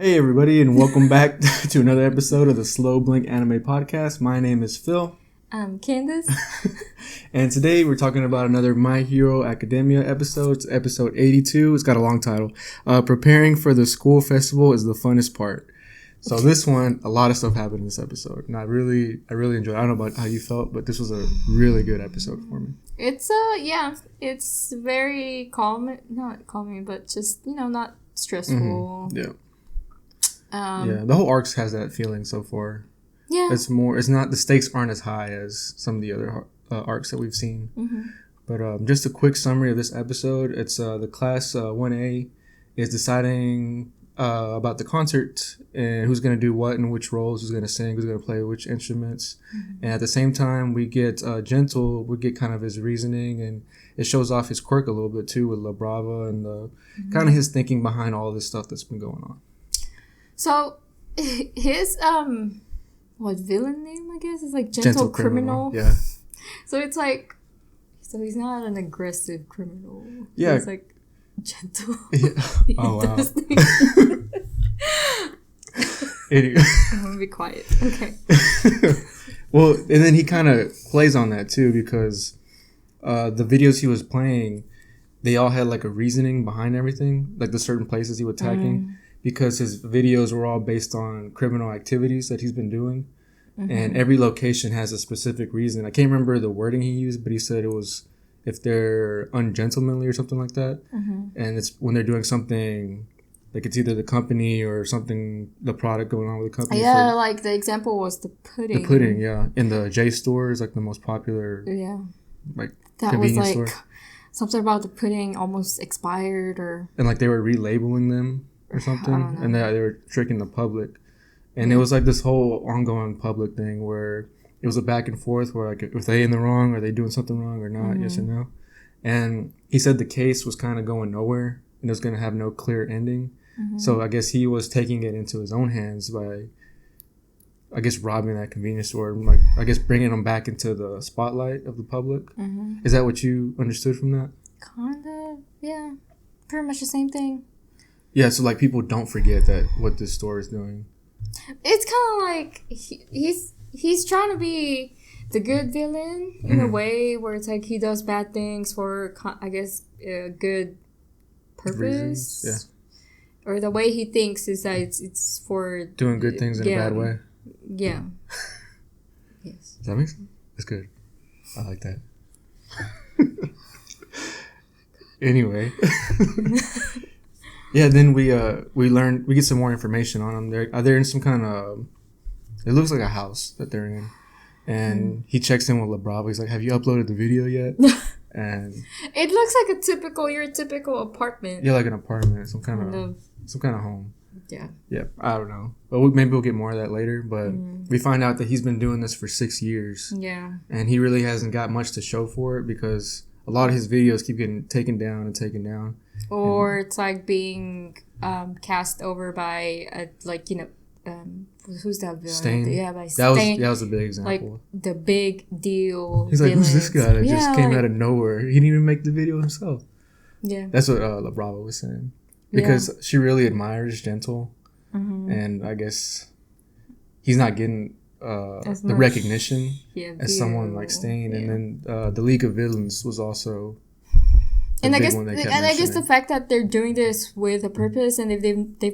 Hey everybody, and welcome back to another episode of the Slow Blink Anime Podcast. My name is Phil. I'm Candace. And today we're talking about another My Hero Academia episode. It's episode 82. It's got a long title. Preparing for the school festival is the funnest part. So this one, a lot of stuff happened in this episode. And I really enjoyed it. I don't know about how you felt, but this was a really good episode for me. It's it's very not calming, but just, not stressful. Mm-hmm. Yeah. The whole arc has that feeling so far. Yeah. It's not, the stakes aren't as high as some of the other arcs that we've seen. Mm-hmm. But just a quick summary of this episode. It's the class 1A is deciding about the concert and who's going to do what and which roles, who's going to sing, who's going to play which instruments. Mm-hmm. And at the same time, we get Gentle, we get kind of his reasoning, and it shows off his quirk a little bit too with La Brava and kind of his thinking behind all this stuff that's been going on. So, his, villain name, I guess, is like Gentle Criminal. Yeah. So it's like, so he's not an aggressive criminal. Yeah. He's like gentle. Yeah. Oh, wow. Anyway. I'm going to be quiet. Okay. Well, and then he kind of plays on that too, because the videos he was playing, they all had like a reasoning behind everything, like the certain places he was attacking. Because his videos were all based on criminal activities that he's been doing. Mm-hmm. And every location has a specific reason. I can't remember the wording he used, but he said it was if they're ungentlemanly or something like that. Mm-hmm. And it's when they're doing something, like it's either the company or something, the product going on with the company. Yeah, like the example was the pudding. The pudding, yeah. In the J store is like the most popular, like that convenience was like store. Something about the pudding almost expired or... And like they were relabeling them or something, and they were tricking the public, and it was like this whole ongoing public thing where it was a back and forth where like if they in the wrong, are they doing something wrong or not, yes or no. And he said the case was kind of going nowhere and it was going to have no clear ending. So I guess he was taking it into his own hands by, I guess, robbing that convenience store, like I guess bringing them back into the spotlight of the public. Is that what you understood from that? Kind of, yeah, pretty much the same thing. Yeah, so like people don't forget that what this store is doing. It's kind of like he's trying to be the good villain in a way where it's like he does bad things for, I guess, a good purpose. Reasons, yeah. Or the way he thinks is that it's for doing good things in a bad way. Yeah. Yes. Does that make sense? That's good. I like that. Anyway. Yeah, then we get some more information on them. They're in some kind of, it looks like a house that they're in, and he checks in with La Brava. He's like, "Have you uploaded the video yet?" And it looks like your typical apartment. Yeah, like an apartment, some kind of home. Yeah. Yeah, I don't know, but maybe we'll get more of that later. But we find out that he's been doing this for 6 years. Yeah. And he really hasn't got much to show for it because a lot of his videos keep getting taken down. Or it's like being cast over by, who's that villain? Stain. Yeah, by Stain. That was a big example. Like the big deal. He's like, who's this guy that just came out of nowhere? He didn't even make the video himself. Yeah. That's what La Brava was saying. Because she really admires Gentle. And I guess he's not getting the recognition as someone like Stain. Yeah. And then the League of Villains was also... And I guess the fact that they're doing this with a purpose and they've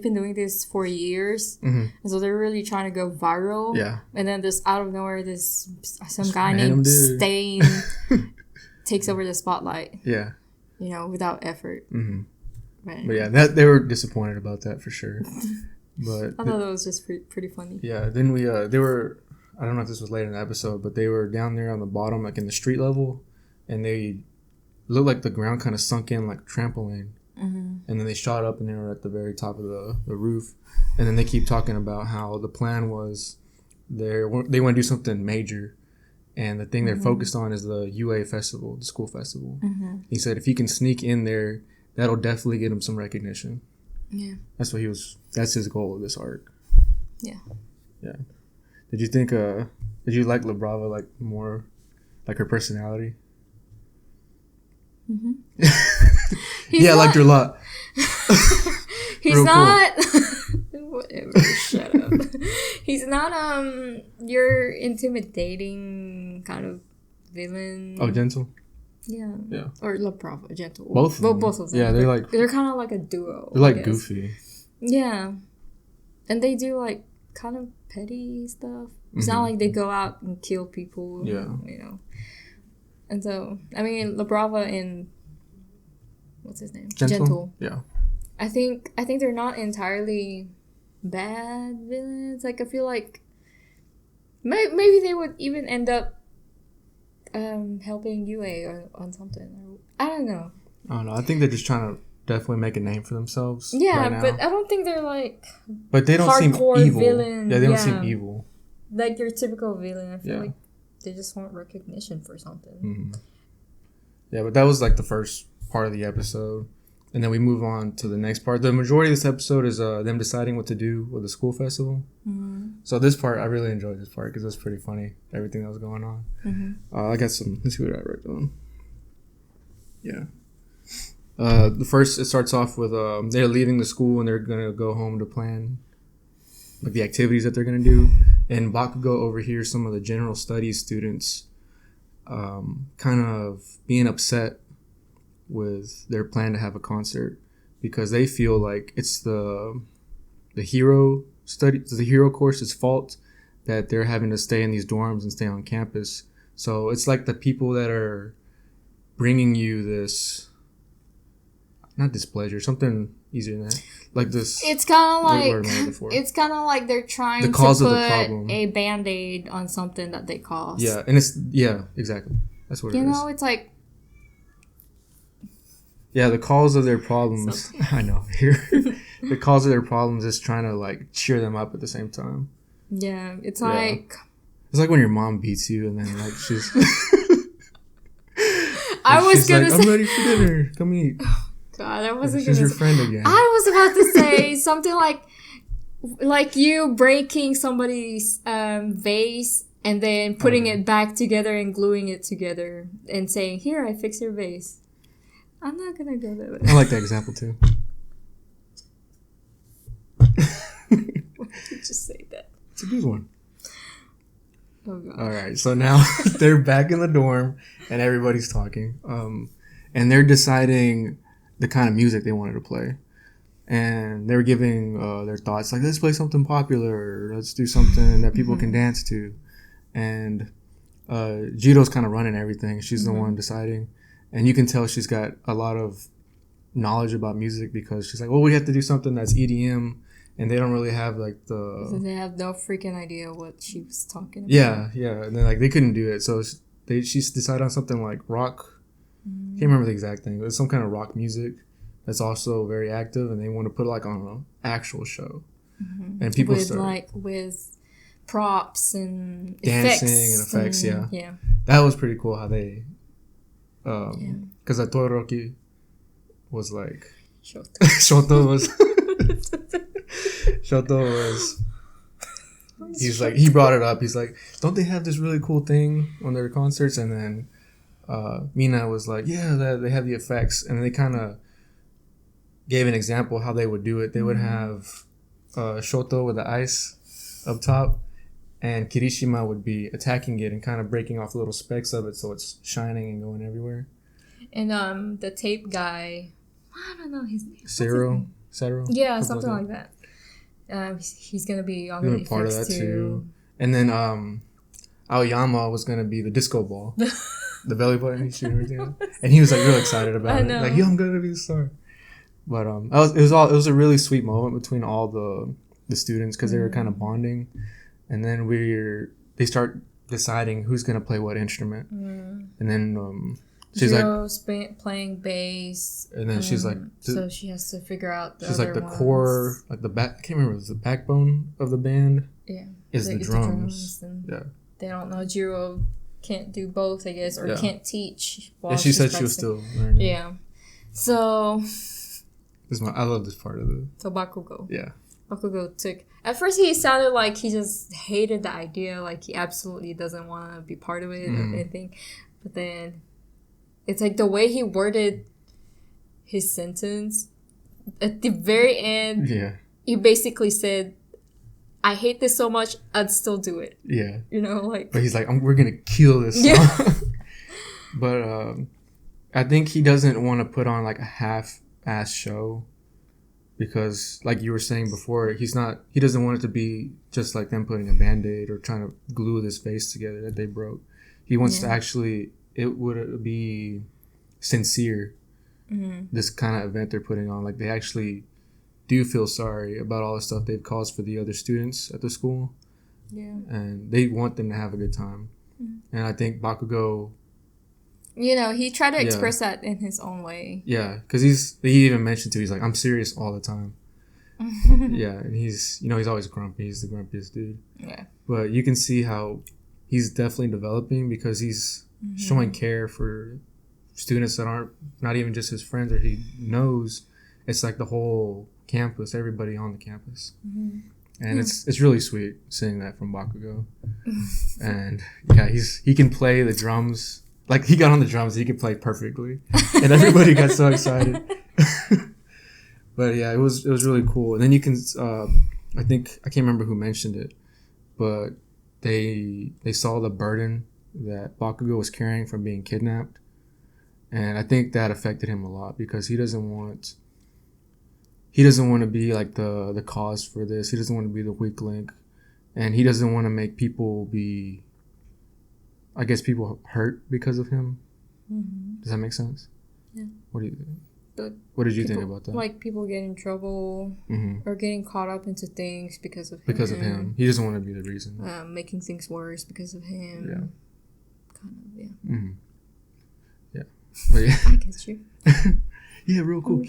been doing this for years, and so they're really trying to go viral. Yeah. And then this out of nowhere, some guy named Stain takes over the spotlight. Yeah. Without effort. Mm-hmm. Right. But yeah, they were disappointed about that for sure. But I thought that was just pretty funny. Yeah. Then they were, I don't know if this was later in the episode, but they were down there on the bottom, like in the street level, and they looked like the ground kind of sunk in like trampoline. And then they shot up and they were at the very top of the roof. And then they keep talking about how the plan was they want to do something major. And the thing they're focused on is the UA festival, the school festival. He said if he can sneak in there, that'll definitely get him some recognition. Yeah. That's his goal of this arc. Yeah. Yeah. Did you like La Brava like more, like her personality? Yeah, I liked her a lot. He's not. Whatever. Shut up. He's not your intimidating kind of villain. Oh, gentle. Yeah. Yeah. Or La Brava, gentle. Both of them. Both of them. Yeah, they're kind of like a duo. They're like goofy. Yeah, and they do like kind of petty stuff. It's not like they go out and kill people. Yeah. You know. And so, I mean, La Brava and what's his name? Gentle. Yeah. I think they're not entirely bad villains. Like, I feel like maybe they would even end up helping UA on something. I don't know. I think they're just trying to definitely make a name for themselves. Yeah, right but I don't think they're like. But they don't seem evil. Villain. Yeah, they don't seem evil. Like your typical villain. I feel like they just want recognition for something. Mm-hmm. Yeah, but that was like the first part of the episode. And then we move on to the next part. The majority of this episode is them deciding what to do with the school festival. Mm-hmm. So this part, I really enjoyed this part because it was pretty funny, everything that was going on. Mm-hmm. I got some, let's see what I wrote down. Yeah. The first, it starts off with they're leaving the school and they're going to go home to plan like the activities that they're going to do. And Bakugo overhears some of the general studies students kind of being upset with their plan to have a concert because they feel like it's the hero course's fault that they're having to stay in these dorms and stay on campus. So it's like the people that are bringing you this, not displeasure, something easier than that. Like this. It's kind of like they're trying to put a Band-Aid on something that they caused. Yeah, and exactly. That's what it is. You know, it's like. Yeah, the cause of their problems. I know. The cause of their problems is trying to like cheer them up at the same time. Yeah, it's like. It's like when your mom beats you and then like she's. I was gonna say. I'm ready for dinner. Come eat. God, I wasn't gonna. She's your friend again. I was about to say something like you breaking somebody's vase and then putting it back together and gluing it together and saying, "Here, I fixed your vase." I'm not gonna go that way. I like that example too. Why did you just say that? It's a good one. Oh God. All right, so now they're back in the dorm and everybody's talking, and they're deciding the kind of music they wanted to play, and they were giving their thoughts like, let's play something popular, let's do something that people can dance to, and Jito's kind of running everything. She's the one deciding. And you can tell she's got a lot of knowledge about music because she's like, well, we have to do something that's EDM. And they don't really have like the... So they have no freaking idea what she was talking about. Yeah. And then like they couldn't do it. So she decided on something like rock. Can't remember the exact thing. It was some kind of rock music that's also very active. And they want to put it like on an actual show. Mm-hmm. And people with props and dancing effects. Yeah. That was pretty cool how they... because Todoroki was like Shoto was he's like, he brought it up, he's like, don't they have this really cool thing on their concerts? And then Mina was like, yeah, they have the effects. And they kind of gave an example how they would do it. They would have Shoto with the ice up top, and Kirishima would be attacking it and kind of breaking off little specks of it so it's shining and going everywhere. And the tape guy, I don't know his name. Sero? Yeah, something like that. He's going to be on the part of that too. And then Aoyama was going to be the disco ball. The belly button, he's shooting everything out. And he was like real excited about it. Like, yo, I'm going to be the star. But it was a really sweet moment between all the students because they were kind of bonding. And then they start deciding who's going to play what instrument. And then she's Jiro's playing bass. And then she's like... So she has to figure out the she's other like the ones. core, like the back... I can't remember. It was the backbone of the band. Yeah. Is the drums. Yeah. They don't know. Jiro can't do both, I guess, or can't teach. Yeah, she said she was still learning. Yeah. So... I love this part of it. So Bakugo. Yeah. Bakugo took... At first, he sounded like he just hated the idea. Like, he absolutely doesn't want to be part of it or anything. But then, it's like the way he worded his sentence. At the very end, he basically said, I hate this so much, I'd still do it. Yeah. Like. But he's like, we're gonna kill this song. Yeah. But I think he doesn't want to put on like a half-ass show. Because, like you were saying before, he doesn't want it to be just like them putting a Band-Aid or trying to glue this face together that they broke. He wants to actually, it would be sincere, this kind of event they're putting on. Like, they actually do feel sorry about all the stuff they've caused for the other students at the school. Yeah. And they want them to have a good time. Mm-hmm. And I think Bakugo... he tried to express that in his own way. Yeah, because he even mentioned he's like, I'm serious all the time. Yeah, and he's always grumpy. He's the grumpiest dude. Yeah. But you can see how he's definitely developing because he's showing care for students that aren't not even just his friends or he knows. It's like the whole campus, everybody on the campus. Mm-hmm. And it's really sweet seeing that from Bakugo. And yeah, he can play the drums. Like, he got on the drums, he could play perfectly. And everybody got so excited. But, yeah, it was really cool. And then you can, I can't remember who mentioned it, but they saw the burden that Bakugo was carrying from being kidnapped. And I think that affected him a lot because he doesn't want to be, like, the cause for this. He doesn't want to be the weak link. And he doesn't want to make people be... I guess people hurt because of him. Mm-hmm. Does that make sense? Yeah. What do you think? What did you think about that? Like people get in trouble or getting caught up into things because of him. Because of him. He doesn't want to be the reason. Making things worse because of him. Yeah. Kind of, yeah. Mm-hmm. Yeah. But yeah. I get you. Yeah, real cool.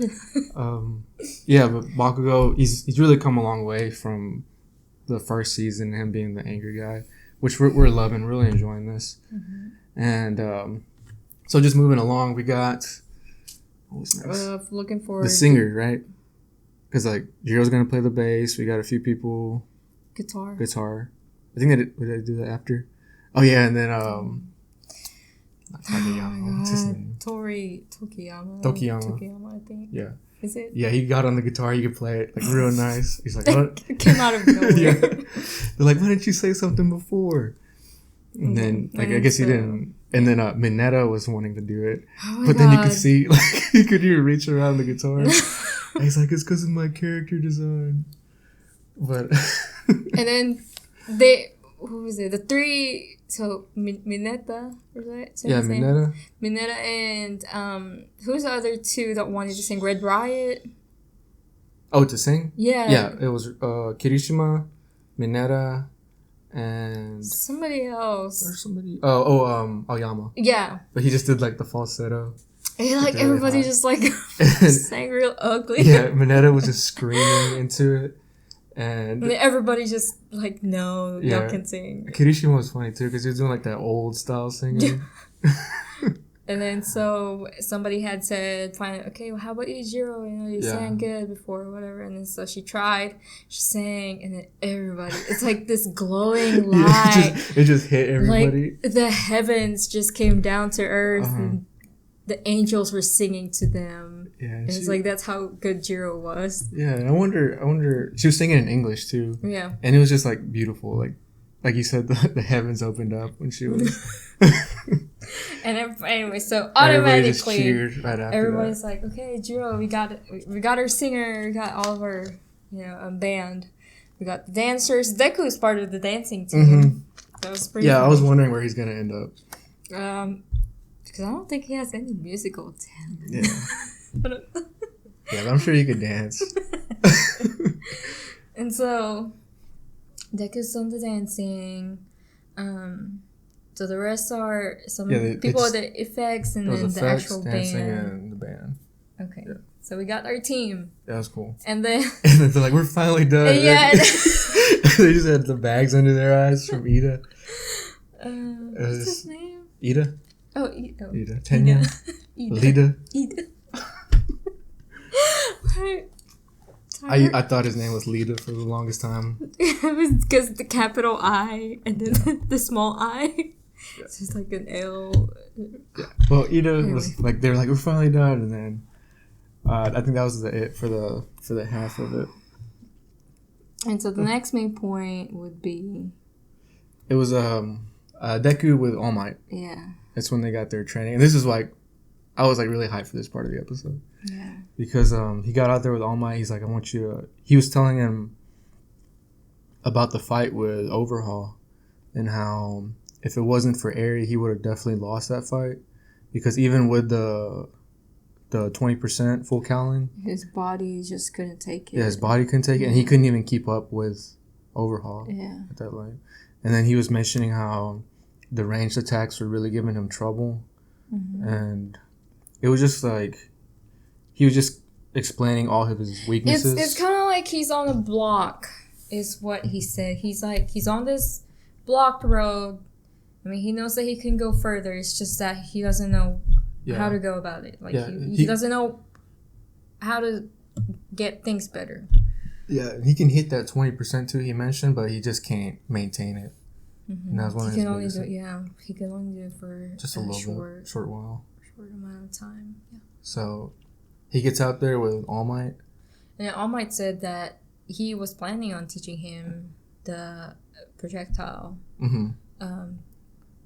Yeah, but Bakugo, he's really come a long way from the first season, him being the angry guy. Which we're loving, really enjoying this. Mm-hmm. And so just moving along, we got... What was next? Looking for... The singer, right? Because, like, Jiro's going to play the bass. We got a few people... Guitar. I think did I do that after? Oh, yeah, and then... Not Kageyama. What's his name? Tokiyama, I think. Yeah. Is it? Yeah, he got on the guitar. He could play it, like, real nice. He's like, what? It came out of nowhere. Yeah. They're like, why didn't you say something before? And then, like, I guess he didn't. And then Mineta was wanting to do it. Oh but then you could see, like, you could hear reach around the guitar. And he's like, it's because of my character design. But. And then who was it? The three. So Mineta, was that? Yeah, Mineta. Mineta and who's the other two that wanted to sing Red Riot? Oh, to sing? Yeah. Yeah, it was Kirishima, Mineta, and somebody else. Or somebody. Aoyama. Yeah. But he just did like the falsetto. And like everybody really just like sang real ugly. Yeah, Mineta was just screaming into it. And everybody just like, no, y'all can sing. Kirishima was funny too because he was doing like that old style singing. And then so somebody had said, finally, okay, well, how about you, Jiro? You sang good before or whatever. And then so she tried, she sang, and then everybody, it's like this glowing light. It just hit everybody. Like the heavens just came down to earth and the angels were singing to them. Yeah, and it's like that's how good Jiro was. Yeah, and I wonder. She was singing in English too. Yeah, and it was just like beautiful, like you said, the heavens opened up when she was. And anyway, so automatically, right everybody's like, "Okay, Jiro, we got our singer, we got all of our, band, we got the dancers. Deku is part of the dancing team. Mm-hmm. That was pretty. Yeah, funny. I was wondering where he's gonna end up. Because I don't think he has any musical talent. Yeah. Yeah, but I'm sure you could dance. And so, Deku's on the dancing. So the rest are some people with the effects and then the actual dancing band. And the band. Okay. Yeah. So we got our team. That was cool. And then they're like, we're finally done. Yeah. They just had the bags under their eyes from Ida. What's his name? Ida. Oh, Ida. Tenya. Lida. Ida. I thought his name was Lida for the longest time. It was because the capital I and then the small I. Yeah. So it's like an L. Yeah. Well, Ida was like, they were like, we're finally done, and then I think that was it for the half of it. And so the next main point would be... It was Deku with All Might. Yeah. That's when they got their training. And this is like... I was like really hyped for this part of the episode. Yeah. Because he got out there with All Might. He's like, I want you to... He was telling him about the fight with Overhaul. And how if it wasn't for Eri, he would have definitely lost that fight. Because even with the 20% full cowling, his body just couldn't take it. Yeah, his body couldn't take it, and he couldn't even keep up with Overhaul. Yeah. At that line. And then he was mentioning how the ranged attacks were really giving him trouble, and it was just like he was just explaining all of his weaknesses. It's kind of like he's on a block, is what he said. He's like he's on this blocked road. I mean, he knows that he can go further. It's just that he doesn't know how to go about it. Like he doesn't know how to get things better. Yeah, he can hit that 20% too. He mentioned, but he just can't maintain it. And that's one of his biggest things. He can only do it for just a little short while, short amount of time. Yeah. So he gets out there with All Might, and All Might said that he was planning on teaching him the projectile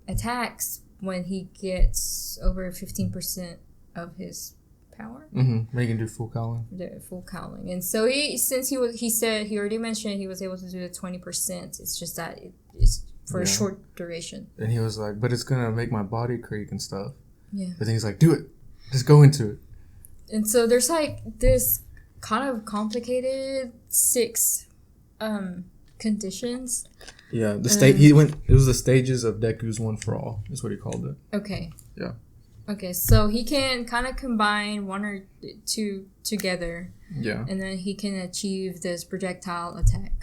attacks when he gets over 15% of his power. When he can do full cowling. The full cowling. And so he already mentioned he was able to do the 20%. It's just that it's for a short duration. And he was like, but it's going to make my body creak and stuff. Yeah. But then he's like, do it. Just go into it. And so there's like this kind of complicated 6 conditions. Yeah, it was the stages of Deku's One for All, is what he called it. Okay. Yeah. Okay, so he can kind of combine 1 or 2 together. Yeah. And then he can achieve this projectile attack.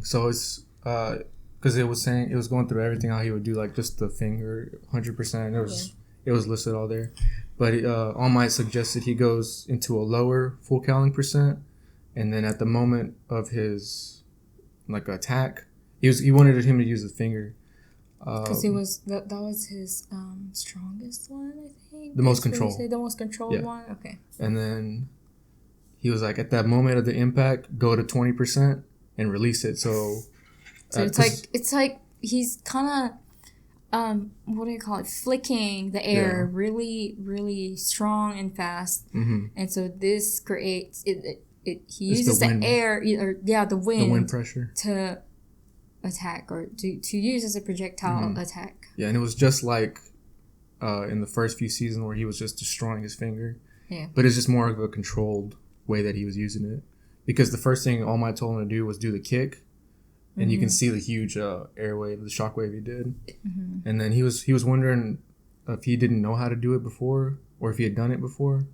So it's because it was going through everything, how he would do like just the finger 100%. It was listed all there. But All Might suggested he goes into a lower full cowling percent, and then at the moment of his like attack, he wanted him to use the finger. Because that was his strongest one, I think. The most controlled. The most controlled one? Okay. And then he was like, at that moment of the impact, go to 20% and release it. So it's like he's kind of, what do you call it? Flicking the air really, really strong and fast. And so this creates, he uses the air, the wind pressure to attack or to use as a projectile attack. Yeah, and it was just like in the first few seasons where he was just destroying his finger. Yeah. But it's just more of a controlled way that he was using it. Because the first thing All Might told him to do was do the kick. And you can see the huge airwave, the shockwave he did. And then he was wondering if he didn't know how to do it before or if he had done it before.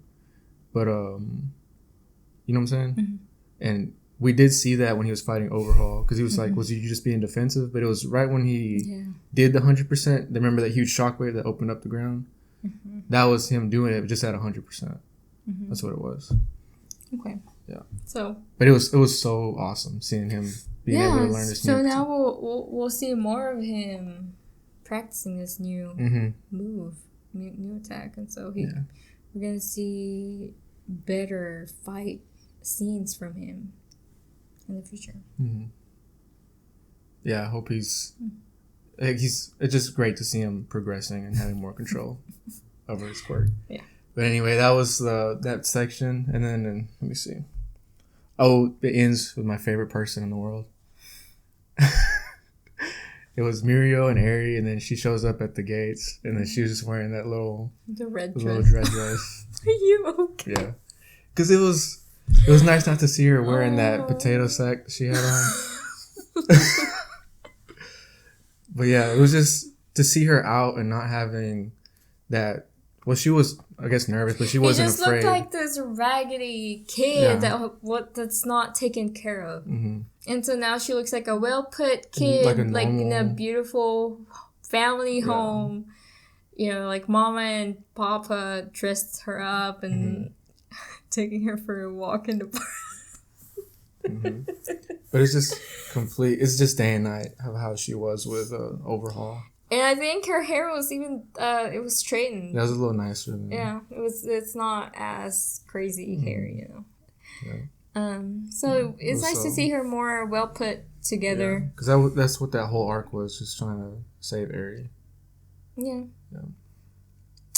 But, you know what I'm saying? And we did see that when he was fighting Overhaul, because he was like, was he just being defensive? But it was right when he did the 100%. Remember that huge shockwave that opened up the ground? That was him doing it just at 100%. That's what it was. Okay. Yeah. So. But it was so awesome seeing him being able to learn this new. So now we'll see more of him practicing this new move, new attack, and so we're gonna see better fight scenes from him in the future. Yeah, I hope it's just great to see him progressing and having more control over his quirk. Yeah. But anyway, that was that section, and then let me see. Oh, it ends with my favorite person in the world. It was Mirio and Eri, and then she shows up at the gates, and then she was just wearing that little red dress. Are you okay? Yeah, because it was nice not to see her wearing that potato sack she had on. But yeah, it was just to see her out and not having that. Well, she was, I guess, nervous, but she wasn't afraid. He just looked like this raggedy kid that's not taken care of. And so now she looks like a well-put kid, like in a beautiful family home. You know, like Mama and Papa dressed her up and taking her for a walk in the park. But it's just it's just day and night of how she was with Overhaul. And I think her hair was even, it was straightened. That was a little nicer. Yeah, it's not as crazy hair, you know. Yeah. So it's nice to see her more well put together. Because that's what that whole arc was, just trying to save Eri. Yeah.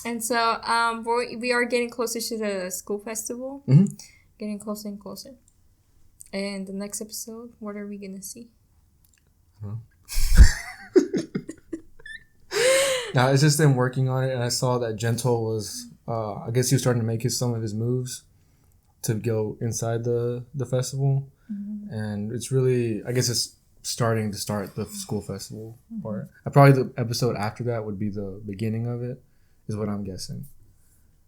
And so we are getting closer to the school festival. Mm-hmm. Getting closer and closer. And the next episode, what are we going to see? Now, it's just them working on it, and I saw that Gentle was, I guess he was starting to make some of his moves to go inside the festival. Mm-hmm. And it's really, I guess it's starting to start the school festival part. Probably the episode after that would be the beginning of it, is what I'm guessing.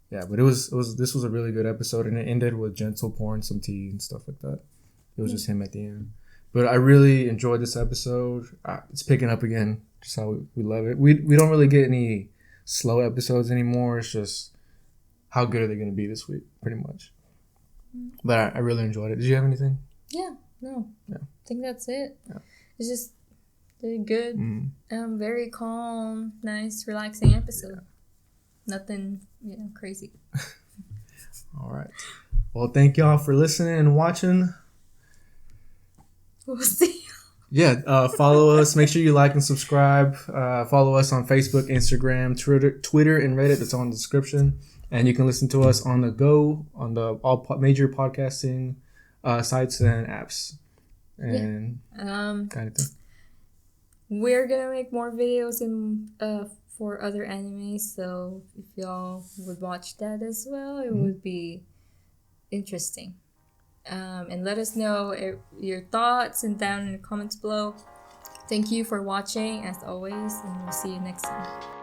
Yeah, but this was a really good episode, and it ended with Gentle pouring some tea and stuff like that. It was just him at the end. But I really enjoyed this episode. It's picking up again, just how we love it. We don't really get any slow episodes anymore. It's just how good are they going to be this week, pretty much. But I really enjoyed it. Did you have anything? Yeah, no. Yeah. I think that's it. Yeah. It's just really good. Very calm, nice, relaxing episode. Yeah. Nothing, crazy. All right. Well, thank y'all for listening and watching. We'll see you. Yeah, follow us. Make sure you like and subscribe. Follow us on Facebook, Instagram, Twitter, and Reddit. That's on the description. And you can listen to us on the go, on the all major podcasting sites and apps. And kind of thing. We're going to make more videos for other animes. So if y'all would watch that as well, it would be interesting. And let us know your thoughts and down in the comments below. Thank you for watching as always, and we'll see you next time.